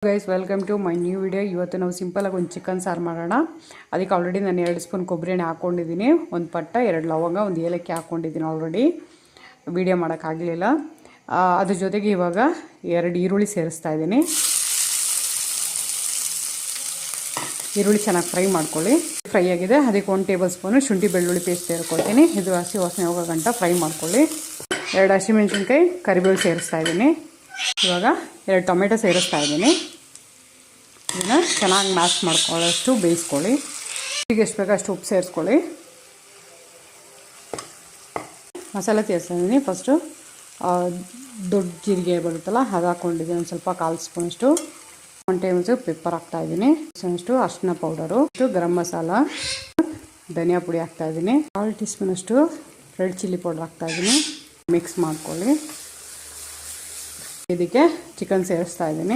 Guys welcome to my new video. ಇವತ್ತು ನಾವು ಸಿಂಪಲಾಗಿ ಒಂದು ಚಿಕನ್ ಸಾರು ಮಾಡೋಣ. ಅದಕ್ಕೆ ಆಲ್ರೆಡಿ ನಾನು 2 ಸ್ಪೂನ್ ಕೊಬ್ಬರಿ ಎಣ್ಣೆ ಹಾಕ್ಕೊಂಡಿದ್ದೀನಿ, ಒಂದು ಪಟ್ಟ, 2 ಲವಂಗ, ಒಂದು ಏಲಕ್ಕಿ ಹಾಕ್ಕೊಂಡಿದ್ದೀನಿ. ಆಲ್ರೆಡಿ ವೀಡಿಯೋ ಮಾಡೋಕ್ಕಾಗಲಿಲ್ಲ. ಅದ್ರ ಜೊತೆಗೆ ಇವಾಗ 2 ಈರುಳ್ಳಿ ಸೇರಿಸ್ತಾ ಇದ್ದೀನಿ. ಈರುಳ್ಳಿ ಚೆನ್ನಾಗಿ ಫ್ರೈ ಮಾಡ್ಕೊಳ್ಳಿ. ಫ್ರೈ ಆಗಿದೆ, ಅದಕ್ಕೆ 1 ಟೇಬಲ್ ಸ್ಪೂನು ಶುಂಠಿ ಬೆಳ್ಳುಳ್ಳಿ ಪೇಸ್ಟ್ ಸೇರ್ಕೊಳ್ತೀನಿ. ಇದು ಹಸಿ ವಾಸನೆ ಹೋಗೋ ಗಂಟ ಫ್ರೈ ಮಾಡ್ಕೊಳ್ಳಿ. 2 ಹಸಿಮೆಣಸಿನ್ಕಾಯಿ, ಕರಿಬೇವು ಸೇರಿಸ್ತಾ ಇದ್ದೀನಿ. ಇವಾಗ 2 ಟೊಮೆಟೊ ಸೇರಿಸ್ತಾ ಇದ್ದೀನಿ. ಇದನ್ನು ಚೆನ್ನಾಗಿ ಮ್ಯಾಶ್ ಮಾಡ್ಕೊಳ್ಳೋಷ್ಟು ಬೇಯಿಸ್ಕೊಳ್ಳಿ. ಈಗ ಎಷ್ಟು ಬೇಕೋ ಅಷ್ಟು ಉಪ್ಪು ಸೇರಿಸ್ಕೊಳ್ಳಿ. ಮಸಾಲೆ ಸೇರಿಸ್ತಾ ಇದ್ದೀನಿ. ಫಸ್ಟು ದೊಡ್ಡ ಜೀರಿಗೆ ಬರುತ್ತಲ್ಲ ಅದು ಹಾಕ್ಕೊಂಡಿದ್ದೀನಿ, ಒಂದು ಸ್ವಲ್ಪ 1/4 ಸ್ಪೂನಷ್ಟು. 1 ಟೇಬಲ್ ಸ್ಪೂನ್ ಪೆಪ್ಪರ್ ಹಾಕ್ತಾಯಿದ್ದೀನಿ. ಅಷ್ಟು ಅರಿಶಿನ ಪೌಡರು, ಗರಂ ಮಸಾಲ, ಧನಿಯಾ ಪುಡಿ ಹಾಕ್ತಾಯಿದ್ದೀನಿ. 1/2 ಟೀ ಸ್ಪೂನಷ್ಟು ರೆಡ್ ಚಿಲ್ಲಿ ಪೌಡರ್ ಹಾಕ್ತಾಯಿದ್ದೀನಿ. ಮಿಕ್ಸ್ ಮಾಡ್ಕೊಳ್ಳಿ. ಇದಕ್ಕೆ ಚಿಕನ್ ಸೇರಿಸ್ತಾ ಇದ್ದೀನಿ.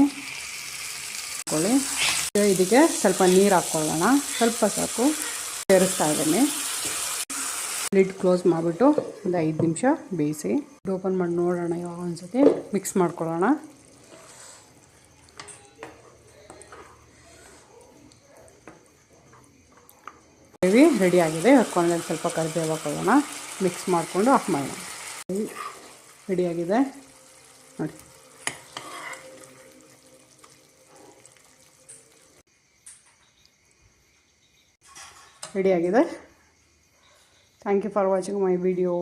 ಇದಕ್ಕೆ ಸ್ವಲ್ಪ ನೀರು ಹಾಕ್ಕೊಳ್ಳೋಣ, ಸ್ವಲ್ಪ ಸಾಕು. ಸೇರಿಸ್ತಾ ಇದ್ದೀನಿ. ಲಿಡ್ ಕ್ಲೋಸ್ ಮಾಡಿಬಿಟ್ಟು ಒಂದು 5 ನಿಮಿಷ ಬೇಯಿಸಿ. ಓಪನ್ ಮಾಡಿ ನೋಡೋಣ. ಇವಾಗ ಒಂದ್ಸತಿ ಮಿಕ್ಸ್ ಮಾಡ್ಕೊಳ್ಳೋಣ. ಗ್ರೇವಿ ರೆಡಿ ಆಗಿದೆ. ಹಾಕ್ಕೊಂಡ್ಮೇಲೆ ಸ್ವಲ್ಪ ಕರಿಬೇವು ಹಾಕೊಳ್ಳೋಣ. ಮಿಕ್ಸ್ ಮಾಡಿಕೊಂಡು ಆಫ್ ಮಾಡೋಣ. ರೆಡಿಯಾಗಿದೆ ನೋಡಿ. ರೆಡಿಯಾಗಿದೆ. Thank you for watching my video.